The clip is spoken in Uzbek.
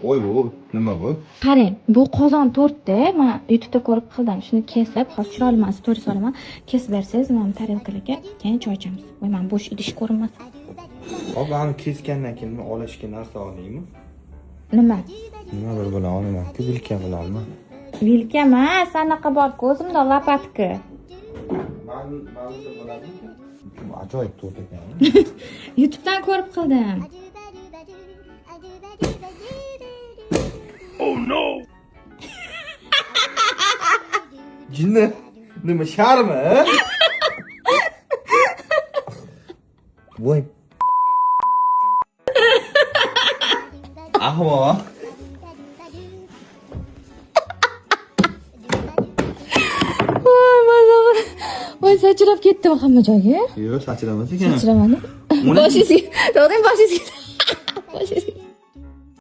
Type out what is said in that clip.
voy bu nima bu? Qarang, bu qozon tortda men YouTube'da ko'rib qildim. Shuni kesib, hozir chiroyli emas, story solaman. Kesib bersangiz, mana tarelkalarga keyin choy ichamiz. Voy, men bo'sh idish ko'rinmasin. Hop, ani kesgandan keyin olishga narsa olaymi? Nima? Nima bir bilan olaman-ku, vilka bilanmi? Vilka emas, anaqa bor ko'zimda lopatka. Ma'lumda bo'ladimi? Ajoyib to'rt ekan. YouTube'dan ko'rib qildim. Oh no. Jinni nima sharmi? Voy. Ahmoq. Voy, sachirab ketdi hamma joyga. Yo'q, sachramas ekan. Sachiramadi. Boshingizga, to'g'ri boshingizga. Boshingizga.